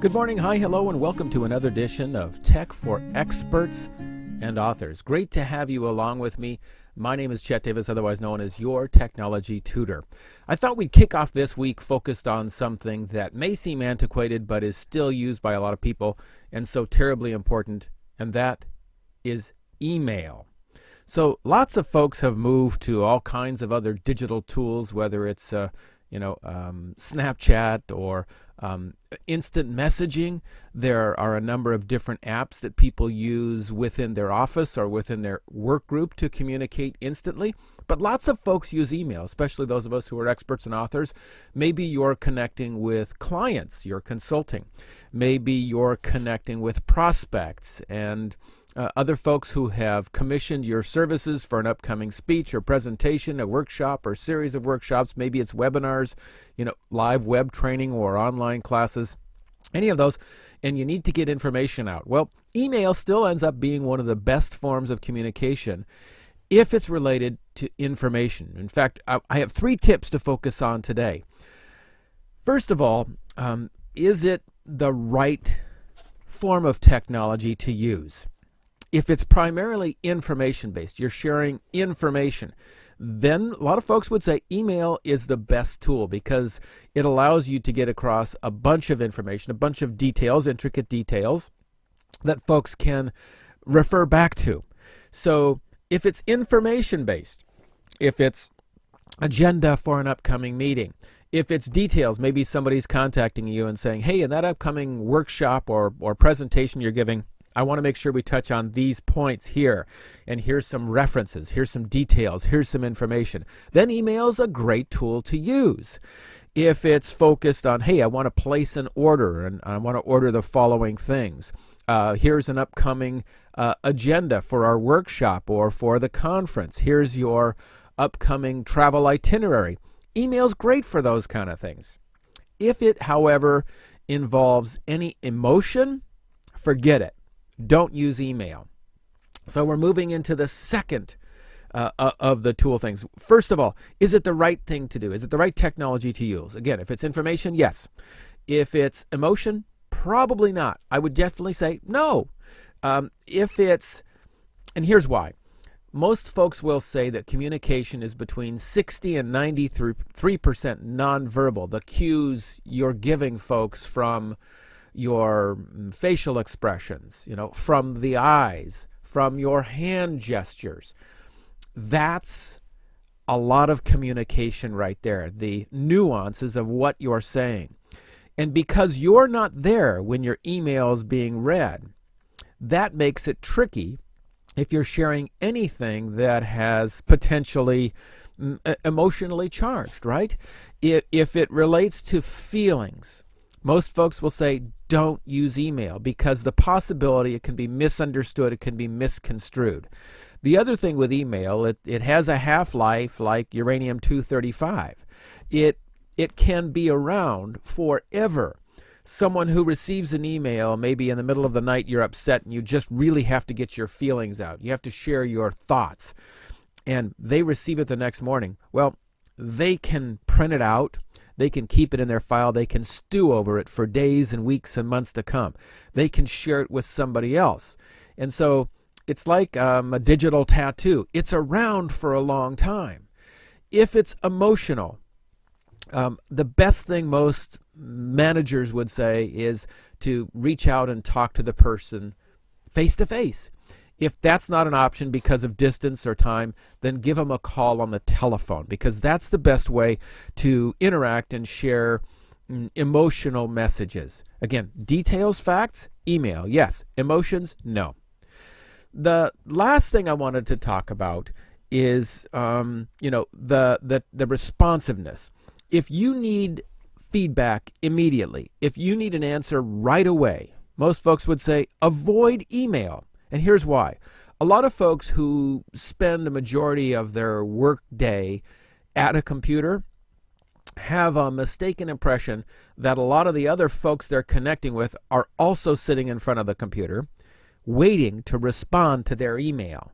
Good morning, hi, hello, and welcome to another edition of Tech for Experts and Authors. Great to have you along with me. My name is Chet Davis, otherwise known as your technology tutor. I thought we'd kick off this week focused on something that may seem antiquated but is still used by a lot of people and so terribly important, and that is email. So lots of folks have moved to all kinds of other digital tools, whether it's Snapchat or instant messaging. There are a number of different apps that people use within their office or within their work group to communicate instantly. But lots of folks use email, especially those of us who are experts and authors. Maybe you're connecting with clients, you're consulting. Maybe you're connecting with prospects and other folks who have commissioned your services for an upcoming speech or presentation, a workshop or series of workshops. Maybe it's webinars, live web training or online classes, any of those, and you need to get information out. Well, email still ends up being one of the best forms of communication if it's related to information. In fact, I have 3 tips to focus on today. First of all, is it the right form of technology to use? If it's primarily information-based, you're sharing information, then a lot of folks would say email is the best tool because it allows you to get across a bunch of information, a bunch of details, intricate details that folks can refer back to. So if it's information-based, if it's agenda for an upcoming meeting, if it's details, maybe somebody's contacting you and saying, hey, in that upcoming workshop or presentation you're giving, I want to make sure we touch on these points here, and here's some references, here's some details, here's some information. Then email is a great tool to use. If it's focused on, hey, I want to place an order and I want to order the following things. Here's an upcoming agenda for our workshop or for the conference. Here's your upcoming travel itinerary. Email's great for those kind of things. If it, however, involves any emotion, forget it. Don't use email. So we're moving into the second of the tool things. First of all, is it the right thing to do? Is it the right technology to use? Again, if it's information, yes. If it's emotion, probably not. I would definitely say no. And here's why. Most folks will say that communication is between 60 and 93% nonverbal. The cues you're giving folks from your facial expressions, from the eyes, from your hand gestures. That's a lot of communication right there, the nuances of what you're saying. And because you're not there when your email is being read, that makes it tricky if you're sharing anything that has potentially emotionally charged, right? If it relates to feelings, most folks will say, don't use email because the possibility it can be misunderstood, it can be misconstrued. The other thing with email, it has a half-life like uranium-235. It can be around forever. Someone who receives an email, maybe in the middle of the night you're upset and you just really have to get your feelings out. You have to share your thoughts. And they receive it the next morning. Well, they can print it out. They can keep it in their file. They can stew over it for days and weeks and months to come. They can share it with somebody else. And so it's like a digital tattoo. It's around for a long time. If it's emotional, the best thing most managers would say is to reach out and talk to the person face to face. If that's not an option because of distance or time, then give them a call on the telephone because that's the best way to interact and share emotional messages. Again, details, facts, email, yes. Emotions, no. The last thing I wanted to talk about is the responsiveness. If you need feedback immediately, if you need an answer right away, most folks would say avoid email. And here's why. A lot of folks who spend a majority of their work day at a computer have a mistaken impression that a lot of the other folks they're connecting with are also sitting in front of the computer waiting to respond to their email.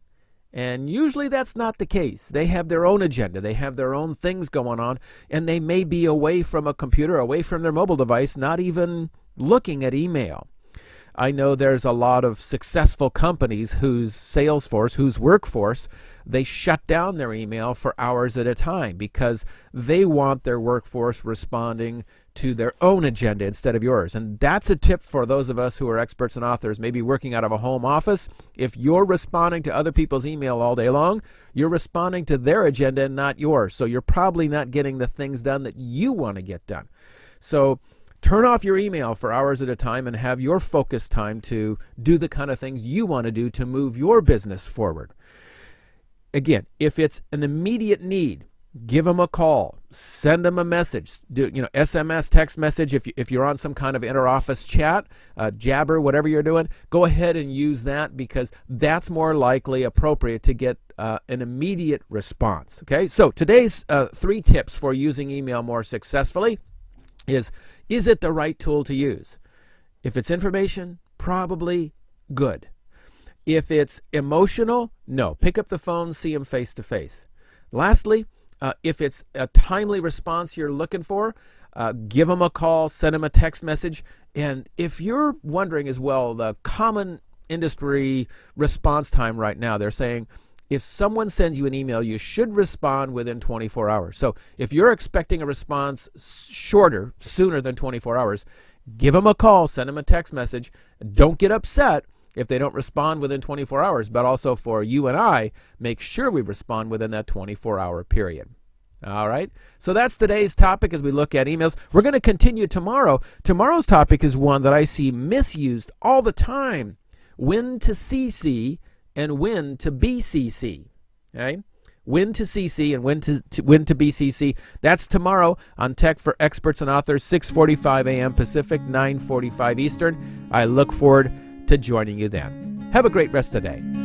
And usually that's not the case. They have their own agenda. They have their own things going on, and they may be away from a computer, away from their mobile device, not even looking at email. I know there's a lot of successful companies whose sales force, whose workforce, they shut down their email for hours at a time because they want their workforce responding to their own agenda instead of yours. And that's a tip for those of us who are experts and authors, maybe working out of a home office. If you're responding to other people's email all day long, you're responding to their agenda and not yours. So you're probably not getting the things done that you want to get done. So turn off your email for hours at a time and have your focus time to do the kind of things you want to do to move your business forward. Again, if it's an immediate need, give them a call, send them a message, do SMS, text message. If you're on some kind of inter-office chat, Jabber, whatever you're doing, go ahead and use that because that's more likely appropriate to get an immediate response. Okay, so today's 3 tips for using email more successfully is it the right tool to use? If it's information, probably good. If it's emotional, no. Pick up the phone, see them face to face. Lastly, if it's a timely response you're looking for, give them a call, send them a text message. And if you're wondering as well, the common industry response time right now, they're saying, if someone sends you an email, you should respond within 24 hours. So if you're expecting a response sooner than 24 hours, give them a call, send them a text message. Don't get upset if they don't respond within 24 hours, but also for you and I, make sure we respond within that 24-hour period. All right, so that's today's topic as we look at emails. We're going to continue tomorrow. Tomorrow's topic is one that I see misused all the time. When to CC and when to BCC. Okay? When to CC and when to BCC. That's tomorrow on Tech for Experts and Authors, 6:45 a.m. Pacific, 9:45 Eastern. I look forward to joining you then. Have a great rest of the day.